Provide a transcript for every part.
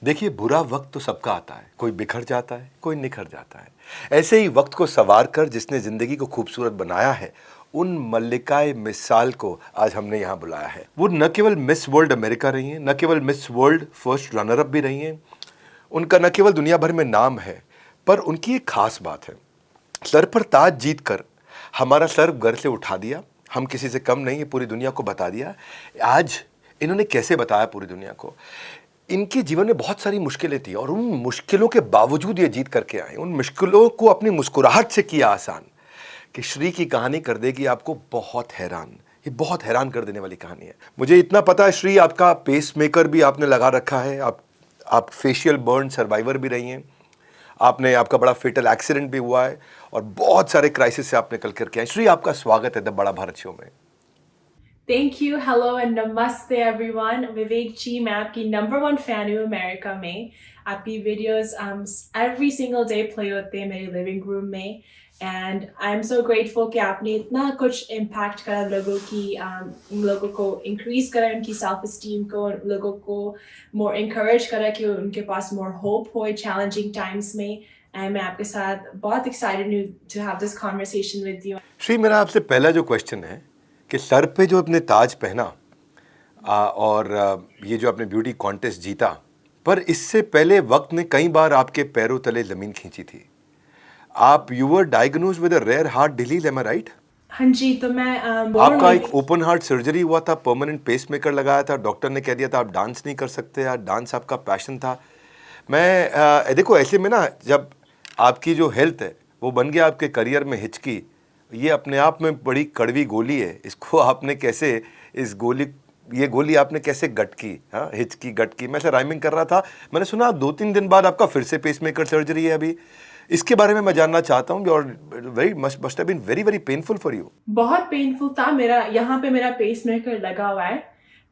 देखिए, बुरा वक्त तो सबका आता है, कोई बिखर जाता है, कोई निखर जाता है। ऐसे ही वक्त को संवार कर जिसने ज़िंदगी को खूबसूरत बनाया है, उन मल्लिकाए मिसाल को आज हमने यहाँ बुलाया है। वो न केवल मिस वर्ल्ड अमेरिका रही हैं, न केवल miss world first runner up भी रही हैं, उनका न केवल दुनिया भर में नाम है, पर उनकी एक खास बात है। सर पर ताज जीत कर हमारा सर घर से उठा दिया, हम किसी से कम नहीं, ये पूरी दुनिया को बता दिया। आज इन्होंने कैसे बताया पूरी दुनिया को? इनके जीवन में बहुत सारी मुश्किलें थी और उन मुश्किलों के बावजूद ये जीत करके आए। उन मुश्किलों को अपनी मुस्कुराहट से किया आसान। कि श्री की कहानी कर देगी आपको बहुत हैरान। ये बहुत हैरान कर देने वाली कहानी है। मुझे इतना पता है श्री, आपका पेस मेकर भी आपने लगा रखा है, आप फेशियल बर्न सर्वाइवर भी रही हैं, आपका बड़ा फेटल एक्सीडेंट भी हुआ है और बहुत सारे क्राइसिस से आप निकल करके आए। श्री, आपका स्वागत है द बड़ा भारत शो में। Thank you, hello and namaste everyone. विवेक जी, मैं आपकी #1 fan हूँ अमेरिका में। आपकी videos every single day play होते हैं मेरे लिविंग रूम में and I'm so grateful कि आपने इतना कुछ impact करा लोगों को increase करा उनकी self esteem को, लोगों को more encourage करा कि उनके पास more hope हो challenging times में। and मैं आपके साथ बहुत excited हूँ to have this conversation with you. Shri, मेरा आपसे पहला जो क्वेश्चन है कि सर पे जो अपने ताज पहना और ये जो आपने ब्यूटी कॉन्टेस्ट जीता, पर इससे पहले वक्त ने कई बार आपके पैरों तले ज़मीन खींची थी। आप you were diagnosed with a rare heart disease, am I right? हाँ जी, तो मैं आपका एक ओपन हार्ट सर्जरी हुआ था, परमानेंट पेसमेकर लगाया था, डॉक्टर ने कह दिया था आप डांस नहीं कर सकते, यार डांस आपका पैशन था। देखो, ऐसे में ना जब आपकी जो हेल्थ है वो बन गया आपके करियर में हिचकी, ये अपने आप में बड़ी कड़वी गोली है। इसको आपने कैसे, ये गोली आपने कैसे गटकी? हाँ, हिचकी गटकी, मैं ऐसे राइमिंग कर रहा था। मैंने सुना 2-3 दिन बाद आपका फिर से पेसमेकर सर्जरी है अभी। इसके बारे में मैं जानना चाहता हूँ। और very must have been very very painful for you. बहुत पेनफुल था। यहाँ पे मेरा पेसमेकर लगा हुआ है,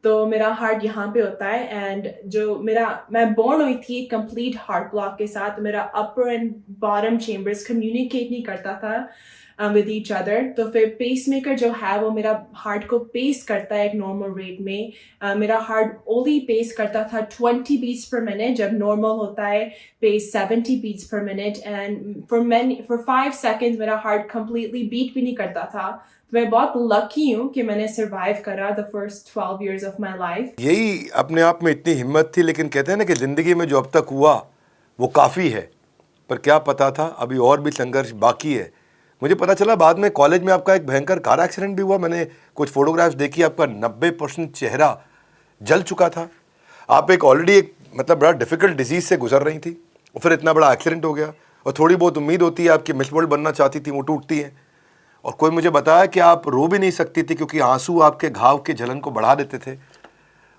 तो मेरा हार्ट यहाँ पे होता है एंड मैं बोर्न हुई थी कंप्लीट हार्ट ब्लॉक के साथ। मेरा अपर एंड बॉटम चेम्बर्स कम्युनिकेट नहीं करता था विद ईच अदर। तो फिर पेसमेकर जो है वो मेरा हार्ट को पेस करता है एक नॉर्मल रेट में। मेरा हार्ट ओनली पेस करता था 20 बीट्स पर मिनट, जब नॉर्मल होता है pace 70 beats per minute. And for 5 seconds मेरा हार्ट कंप्लीटली बीट भी नहीं करता था। मैं बहुत लकी हूँ कि मैंने सर्वाइव करा the first 12 years of my life. यही अपने आप में इतनी हिम्मत थी, लेकिन कहते हैं ना कि ज़िंदगी में जो अब तक हुआ वो काफ़ी है, पर क्या पता था अभी और भी संघर्ष बाकी है। मुझे पता चला बाद में कॉलेज में आपका एक भयंकर कार एक्सीडेंट भी हुआ। मैंने कुछ फोटोग्राफ्स देखी, आपका 90% चेहरा जल चुका था। आप ऑलरेडी मतलब बड़ा डिफिकल्ट डिजीज से गुजर रही थी और फिर इतना बड़ा एक्सीडेंट हो गया। और थोड़ी बहुत उम्मीद होती है, आपकी मिस वर्ल्ड बनना चाहती थी, वो टूटती है। और कोई मुझे बताया कि आप रो भी नहीं सकती थी क्योंकि आंसू आपके घाव के जलन को बढ़ा देते थे।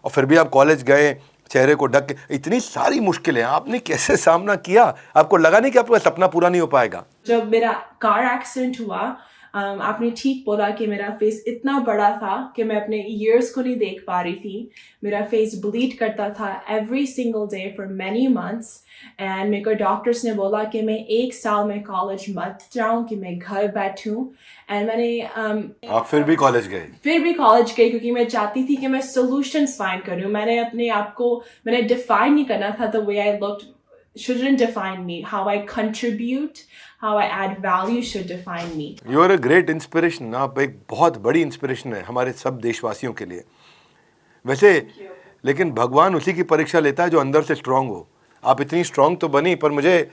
और फिर भी आप कॉलेज गए, चेहरे को ढक के। इतनी सारी मुश्किलें आपने कैसे सामना किया? आपको लगा नहीं कि आपका सपना पूरा नहीं हो पाएगा? जब मेरा कार एक्सीडेंट हुआ, आपने ठीक बोला कि मेरा फेस इतना बड़ा था कि मैं अपने ईयर्स को नहीं देख पा रही थी। मेरा फेस ब्लीड करता था every single day for many months. And मेरे को डॉक्टर्स ने बोला कि मैं 1 साल में कॉलेज मत जाऊँ, कि मैं घर बैठूँ। एंड मैंने आप फिर भी कॉलेज गए? फिर भी कॉलेज गई क्योंकि मैं चाहती थी कि मैं सॉल्यूशंस फाइंड करूँ। मैंने अपने आप को डिफाइन नहीं करना था। The way I looked shouldn't define me. How I contribute, how I add value should define me. You are a great inspiration. आप एक बहुत बड़ी इंस्पिरेशन है हमारे सब देशवासियों के लिए। वैसे लेकिन भगवान उसी की परीक्षा लेता है जो अंदर से स्ट्रांग हो। आप इतनी स्ट्रांग तो बनी, पर मुझे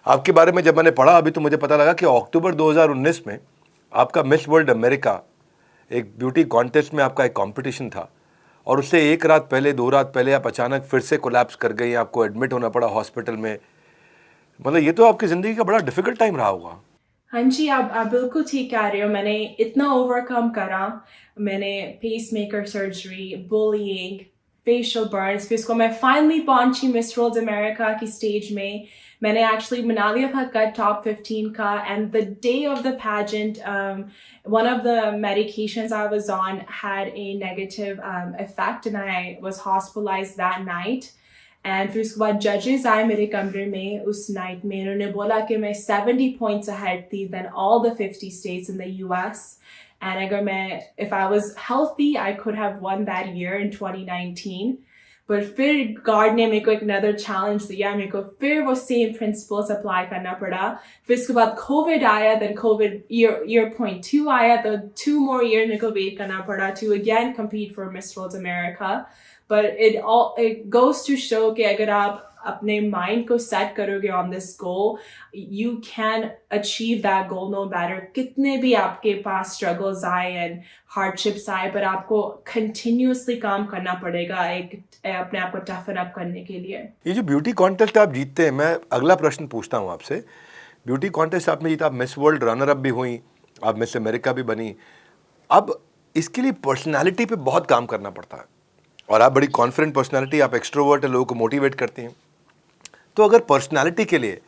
आपके बारे में जब मैंने पढ़ा अभी, तो मुझे पता लगा कि अक्टूबर 2019 में आपका मिस वर्ल्ड अमेरिका एक ब्यूटी कॉन्टेस्ट में आपका एक कंपटीशन था और उससे 1 रात पहले 2 रात पहले आप अचानक फिर से कोलैप्स कर गई, आपको एडमिट होना पड़ा हॉस्पिटल में। मतलब ये तो आपकी ज़िंदगी का बड़ा डिफिकल्ट टाइम रहा होगा। हाँ जी, आप बिल्कुल ठीक कह रहे हो। मैंने इतना ओवरकम करा। मैंने pacemaker surgery, bullying, facial Burns, फिर उसको मैं फाइनली पहुंची मिस वर्ल्ड अमेरिका की स्टेज में। मैंने एक्चुअली बना लिया था कट टॉप 15 का। And the day of the pageant, one of the medications I was on had a negative effect and I was hospitalized that night. And फिर उसके बाद जजेस आए मेरे कमरे में उस नाइट में। उन्होंने बोला कि मैं 70 पॉइंट्स अहेड थी then all the 50 states in the US. एंड अगर मैं if I was healthy I could have won that year in 2019, पर फिर गॉड ने मेरे को एक अनदर चैलेंज दिया, मेरे को फिर वो सेम प्रिंसिपल्स अप्लाई करना पड़ा। फिर उसके बाद कोविड आया, देन कोविड ईयर पॉइंट 2 आया, तो 2 more years मेरे को वेट करना पड़ा to again compete for Miss World America। But it goes to show कि अगर आप अपने माइंड को सेट करोगे on this goal, you can achieve that goal no matter कितने भी आपके पास स्ट्रगल्स आए एंड हार्डशिप्स आए, पर आपको कंटिन्यूअसली काम करना पड़ेगा अपने आप को टफन अप करने के लिए। ये जो ब्यूटी कॉन्टेस्ट आप जीतते हैं, मैं अगला प्रश्न पूछता हूँ आपसे। ब्यूटी कॉन्टेस्ट आपने जीता, आप मिस वर्ल्ड रनर अप भी हुई, आप मिस अमेरिका भी बनी। अब इसके लिए पर्सनालिटी पे बहुत काम करना पड़ता है और आप बड़ी कॉन्फिडेंट पर्सनालिटी, आप एक्सट्रोवर्ट है, लोगों को मोटिवेट करती हैं। तो अगर पर्सनालिटी के लिए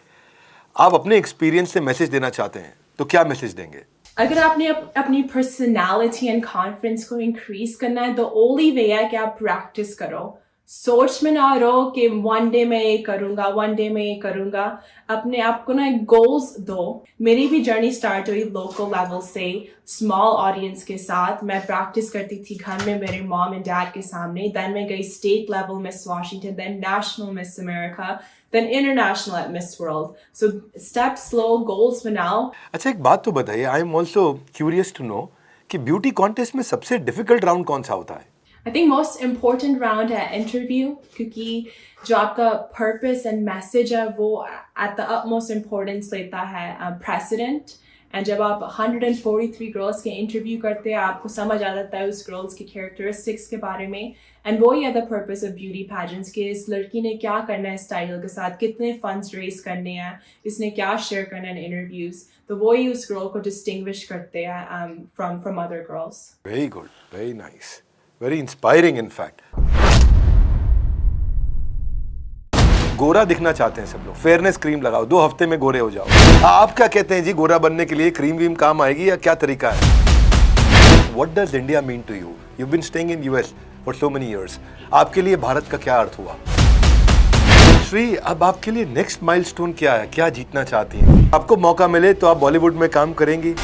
आप अपने एक्सपीरियंस से मैसेज देना चाहते हैं तो क्या मैसेज देंगे? अगर आपने अपनी पर्सनालिटी एंड कॉन्फिडेंस को इंक्रीज करना है, तो ओनली वे है कि आप प्रैक्टिस करो। सोच में ना रहो कि वन डे मैं ये करूँगा, वन डे मैं ये करूँगा। अपने आप को ना एक गोल्स दो। मेरी भी जर्नी स्टार्ट हुई लोकल लेवल से, स्मॉल ऑडियंस के साथ। मैं प्रैक्टिस करती थी घर में मेरे मॉम एंड डैड के सामने। देन मैं गई state level Miss Washington, then national Miss America, then international at Miss World. So step slow, goals बनाओ। अच्छा, एक बात तो बताइए, I am also curious to know कि ब्यूटी कॉन्टेस्ट में सबसे डिफिकल्ट राउंड कौन सा होता है? I think most important round है इंटरव्यू, क्योंकि जो आपका पर्पस एंड मैसेज है वो at the utmost importance लेता है प्रेसिडेंट। एंड जब आप 143 गर्ल्स के इंटरव्यू करते हैं, आपको समझ आ जाता है उस गर्ल्स की कैरेक्टरिस्टिक्स के बारे में। एंड वो ही है the purpose of beauty pageants, कि इस लड़की ने क्या करना है स्टाइल के साथ, कितने फंड्स रेज करने हैं, इसने क्या शेयर करना है इंटरव्यूज। तो वो ही उस गर्ल को डिस्टिंग्विश करते हैं from other girls. Very good, very nice, very inspiring in fact. गोरा दिखना चाहते हैं सब लोग, फेयरनेस क्रीम लगाओ, 2 हफ्ते में गोरे हो जाओ। आप क्या कहते हैं जी, गोरा बनने के लिए क्रीम वीम काम आएगी या क्या तरीका है? What does India mean to you? You've been staying in US for so many years. आपके लिए भारत का क्या अर्थ हुआ? श्री, अब आपके लिए नेक्स्ट माइलस्टोन क्या है? क्या जीतना चाहती हैं? आपको मौका मिले तो आप बॉलीवुड में काम करेंगी?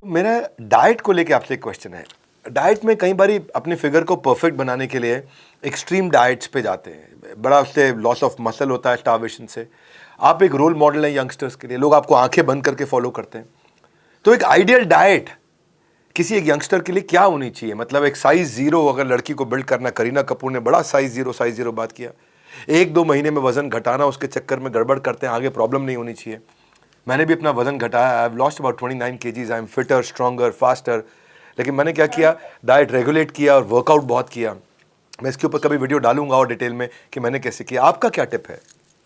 मेरा डाइट को लेके आपसे एक क्वेश्चन है। डाइट में कई बार अपने फिगर को परफेक्ट बनाने के लिए एक्सट्रीम डाइट्स पे जाते हैं, बड़ा उससे लॉस ऑफ मसल होता है स्टार्वेशन से। आप एक रोल मॉडल हैं यंगस्टर्स के लिए, लोग आपको आंखें बंद करके फॉलो करते हैं। तो एक आइडियल डाइट किसी एक यंगस्टर के लिए क्या होनी चाहिए? मतलब एक साइज 0 अगर लड़की को बिल्ड करना, करीना कपूर ने बड़ा साइज 0 बात किया। 1-2 महीने में वजन घटाना, उसके चक्कर में गड़बड़ करते हैं, आगे प्रॉब्लम नहीं होनी चाहिए। मैंने भी अपना वजन घटाया, I have lost about 29 kgs, I am fitter, stronger, faster. लेकिन मैंने क्या किया, डाइट रेगुलेट किया और वर्कआउट बहुत किया। मैं इसके ऊपर कभी वीडियो डालूंगा और डिटेल में कि मैंने कैसे किया। आपका क्या टिप है?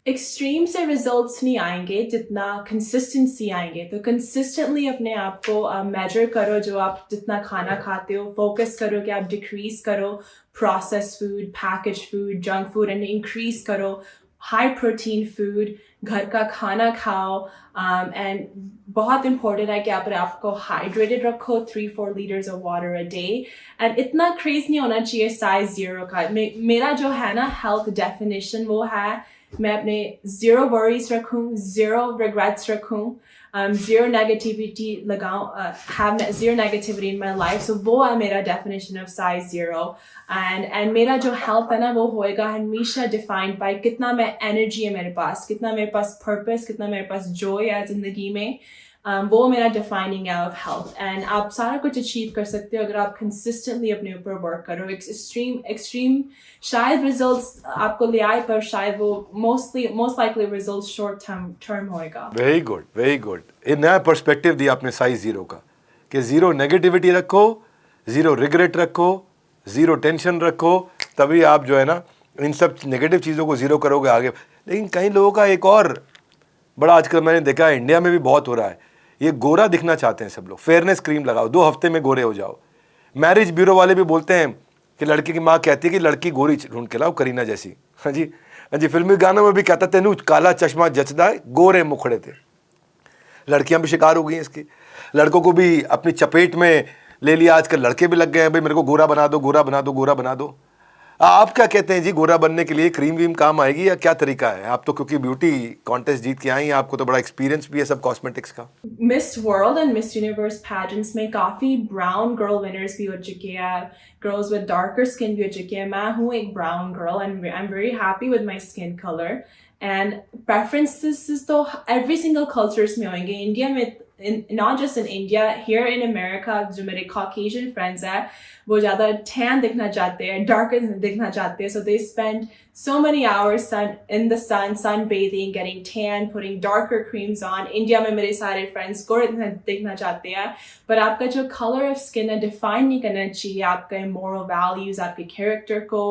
एक्सट्रीम से रिजल्ट्स नहीं आएंगे जितना कंसिस्टेंसी आएंगे। तो कंसिस्टेंटली अपने आप को मेजर करो, जो आप जितना खाना खाते हो। फोकस करो कि आप डिक्रीज करो process food, package food, junk food, and increase करो हाई प्रोटीन फूड। घर का खाना खाओ। एंड बहुत इंपॉर्टेंट है कि आप आपको हाइड्रेटेड रखो, 3-4 litres of water a day. And इतना क्रेज नहीं होना चाहिए साइज 0 का। मेरा जो है ना हेल्थ डेफिनेशन, वो है मैं अपने 0 वरीज रखूँ, 0 रिग्रेट्स रखूँ, 0 नेगेटिविटी लगाऊँ, have 0 negativity in my life. So वो है मेरा डेफिनेशन ऑफ साइज 0। एंड मेरा जो हेल्थ है ना, वो होएगा हमेशा डिफाइंड बाय कितना मैं एनर्जी है मेरे पास, कितना मेरे पास पर्पस, कितना मेरे पास जॉय है ज़िंदगी में। वो मेरा डिफाइनिंग है ऑफ हेल्थ। एंड आप सारा कुछ अचीव कर सकते हो अगर आप कंसिस्टेंटली अपने ऊपर वर्क करो। एक्सट्रीम शायद रिजल्ट्स आपको ले आए, पर शायद वो most likely results short term होएगा। Very good, very good. एक नया पर्सपेक्टिव दिया आपने साइज 0 का, कि 0 नेगेटिविटी रखो, 0 रिग्रेट रखो, 0 टेंशन रखो, तभी आप जो है ना इन सब नेगेटिव चीज़ों को 0 करोगे आगे। लेकिन कई लोगों का एक और बड़ा आजकल मैंने देखा है, इंडिया में भी बहुत हो रहा है, ये गोरा दिखना चाहते हैं सब लोग, फेयरनेस क्रीम लगाओ, 2 हफ्ते में गोरे हो जाओ। मैरिज ब्यूरो वाले भी बोलते हैं कि लड़की की माँ कहती है कि लड़की गोरी ढूंढ के लाओ, करीना जैसी। हाँ जी, हाँ जी। फिल्मी गानों में भी कहता तेनू काला चश्मा जचदा है, गोरे मुखड़े थे। लड़कियां भी शिकार हो गई हैं इसकी, लड़कों को भी अपनी चपेट में ले लिया आजकल। लड़के भी लग गए हैं, भाई मेरे को गोरा बना दो, गोरा बना दो, गोरा बना दो। आप क्या कहते हैं जी, गोरा बनने के लिए क्रीम वीम काम आएगी या क्या तरीका है? आप तो क्योंकि ब्यूटी कॉन्टेस्ट जीत के आई हैं, आपको तो बड़ा एक्सपीरियंस भी है सब कॉस्मेटिक्स का। Miss world and miss universe pageants में काफ़ी ब्राउन गर्ल विनर्स भी हो चुके हैं, गर्ल्स विद डार्कर स्किन भी हो चुके हैं. मैं हूँ एक brown girl and I am very happy with my skin colour. And preferences तो एवरी सिंगल कल्चर्स में होंगे. इंडिया में, not just in India, here in America, जो मेरे Caucasian friends हैं, वो ज़्यादा tan दिखना चाहते हैं, darker दिखना चाहते हैं. So they spend so many hours in the sun, sunbathing, getting tan, putting darker creams on. India में मेरे सारे friends गोरे दिखना चाहते हैं. पर आपका जो color of skin है define नहीं करना चाहिए आपका moral values, आपके character को,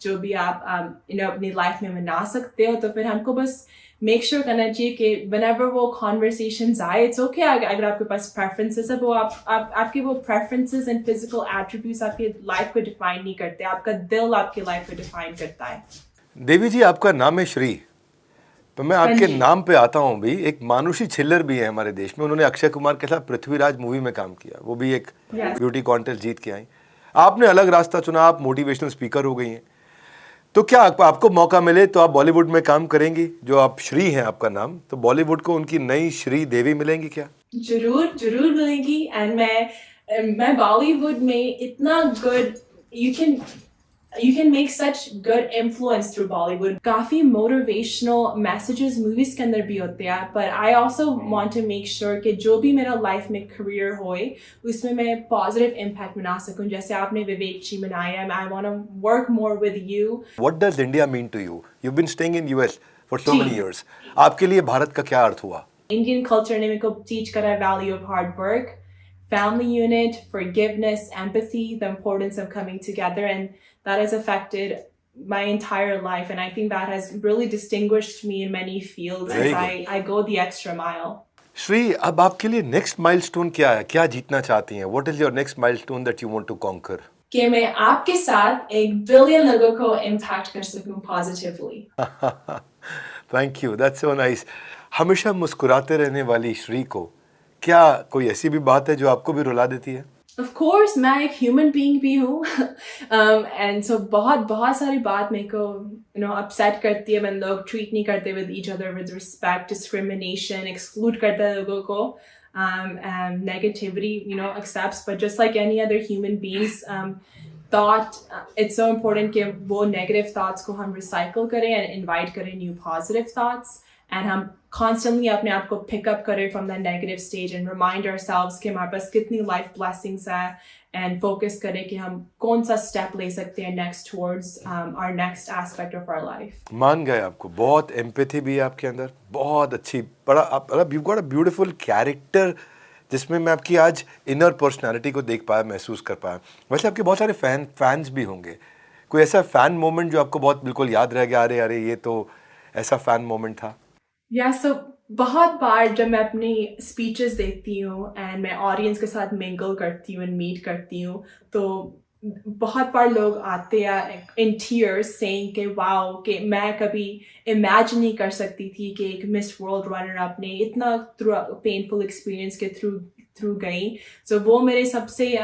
जो भी आप अपनी life में बना सकते हो. तो फिर हमको बस मेक श्योर करना चाहिए कि whenever वो conversations आए, it's okay अगर आपके पास preferences है, वो आपके वो preferences and physical attributes आपकी life को define नहीं करते, आपका दिल आपकी life को define करता है. देवी जी, आपका नाम है श्री, तो मैं आपके नाम पे आता हूँ भी. एक मानुषी छिल्लर भी है हमारे देश में, उन्होंने अक्षय कुमार के साथ पृथ्वीराज मूवी में काम किया, वो भी एक ब्यूटी कॉन्टेस्ट जीत के आई. आपने अलग रास्ता चुना, आप मोटिवेशनल स्पीकर हो गई हैं. तो क्या आपको मौका मिले तो आप बॉलीवुड में काम करेंगी? जो आप श्री हैं आपका नाम, तो बॉलीवुड को उनकी नई श्री देवी मिलेंगी क्या? जरूर जरूर मिलेंगी. एंड मैं बॉलीवुड में इतना good, you can make such good influence through Bollywood. काफी motivational messages movies के अंदर भी होते हैं, but I also want to make sure कि जो भी मेरा life में career होए उसमें मैं positive impact बना सकूं. जैसे आपने विवेक जी बनाया, I want to work more with you. What does India mean to you? You've been staying in US for so many years. आपके लिए भारत का क्या अर्थ हुआ? Indian culture ने मेरे को teach करा value of hard work, family unit, forgiveness, empathy, the importance of coming together, and that has affected my entire life. And I think that has really distinguished me in many fields as I go the extra mile. Shri, अब आपके लिए next milestone क्या है? क्या जीतना चाहती हैं? What is your next milestone that you want to conquer? कि मैं आपके साथ 1 बिलियन लोगों को impact कर सकूं positively. Thank you, that's so nice. हमेशा मुस्कुराते रहने वाली श्री को क्या कोई ऐसी भी बात है जो आपको भी रुला देती है? Of course, मैं एक human being भी हूँ. And so बहुत सारी बात मेरे को upset करती है when लोग treat नहीं करते with each other with respect, discrimination, exclude करते हैं लोगों को, and negativity accepts. But just like any other human beings, it's so important कि वो negative thoughts को हम recycle करें and invite करें new positive thoughts. And हम constantly अपने आप को pick up करें from that negative stage and remind ourselves कि हमारे पास कितनी life blessings है, and focus करें कि हम कौन सा step ले सकते हैं next towards our next aspect of our life. मान गए आपको, बहुत empathy भी है आपके अंदर, बहुत अच्छी, बड़ा you've got a beautiful character जिसमें मैं आपकी आज inner personality को देख पाया, महसूस कर पाया. वैसे आपके बहुत सारे फैंस भी होंगे, कोई ऐसा फैन मोमेंट जो आपको बहुत बिल्कुल याद रह गया, अरे ये तो ऐसा फैन मोमेंट था? So बहुत बार जब मैं अपनी speeches देती हूँ and मैं audience के साथ mingle करती हूँ and meet करती हूँ, तो बहुत बार लोग आते हैं in tears saying कि wow, कि मैं कभी imagine नहीं कर सकती थी कि एक Miss World runner up ने इतना painful experience के through गई. So वो मेरे सबसे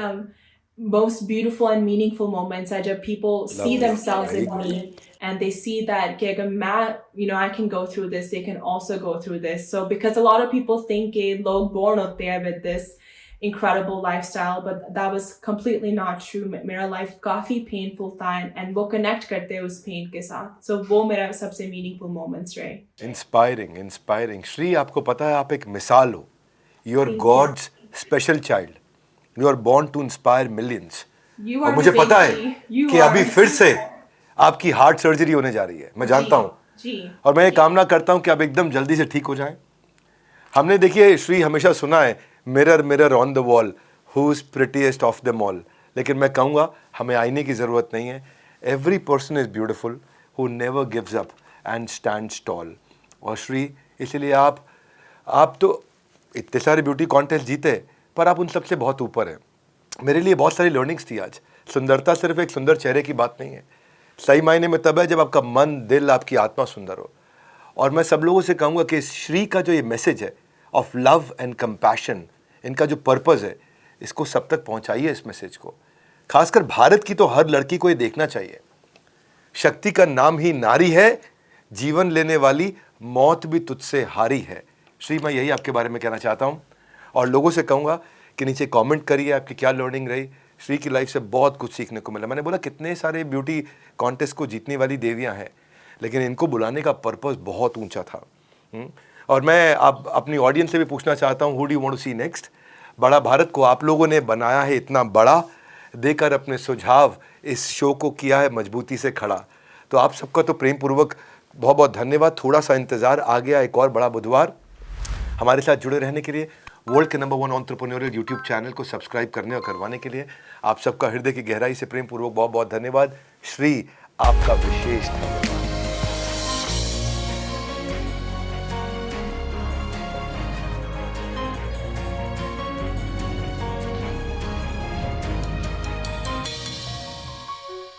most beautiful and meaningful moments are जब people see themselves in me and they see that कि अगर मैं I can go through this, they can also go through this. So because a lot of people think कि लोग born होते हैं with this incredible lifestyle, but that was completely not true. मेरा life काफी painful था and वो connect करते हैं उस pain के साथ. So वो मेरा सबसे meaningful moments रहे. Inspiring. श्री, आपको पता है आप एक मिसाल हो. You are God's special child. You are born to inspire millions. और मुझे पता है कि अभी फिर से आपकी हार्ट सर्जरी होने जा रही है, मैं जानता हूँ, और मैं ये कामना करता हूँ कि आप एकदम जल्दी से ठीक हो जाएं. हमने देखिए श्री हमेशा सुना है mirror mirror on the wall who is prettiest of them all, लेकिन मैं कहूँगा हमें आईने की ज़रूरत नहीं है. Every person is beautiful who never gives up and stands tall. और श्री, इसलिए आप तो इतने सारे ब्यूटी कॉन्टेस्ट जीते, पर आप उन सबसे बहुत ऊपर हैं. मेरे लिए बहुत सारी लर्निंग्स थी आज. सुंदरता सिर्फ एक सुंदर चेहरे की बात नहीं है, सही मायने में तब है जब आपका मन, दिल, आपकी आत्मा सुंदर हो. और मैं सब लोगों से कहूँगा कि श्री का जो ये मैसेज है ऑफ लव एंड कंपैशन, इनका जो पर्पज़ है, इसको सब तक पहुँचाइए. इस मैसेज को खासकर भारत की तो हर लड़की को ये देखना चाहिए. शक्ति का नाम ही नारी है, जीवन लेने वाली मौत भी तुझसे हारी है। श्री, मैं यही आपके बारे में कहना चाहता हूँ और लोगों से कहूँगा कि नीचे कमेंट करिए आपकी क्या लर्निंग रही। श्री की लाइफ से बहुत कुछ सीखने को मिला। मैंने बोला कितने सारे ब्यूटी कॉन्टेस्ट को जीतने वाली देवियाँ हैं, लेकिन इनको बुलाने का पर्पस बहुत ऊंचा था। और मैं अब अपनी ऑडियंस से भी पूछना चाहता हूँ, who do you want to see next. बड़ा भारत को आप लोगों ने बनाया है इतना बड़ा, देकर अपने सुझाव इस शो को किया है मजबूती से खड़ा। तो आप सबका तो प्रेम पूर्वक बहुत बहुत धन्यवाद। थोड़ा सा इंतज़ार, आ गया एक और बड़ा बुधवार। हमारे साथ जुड़े रहने के लिए, वर्ल्ड के नंबर 1 एंटरप्रेन्योरियल यूट्यूब चैनल को सब्सक्राइब करने और करवाने के लिए आप सबका हृदय की गहराई से प्रेम पूर्वक बहुत बहुत धन्यवाद। श्री, आपका विशेष धन्यवाद।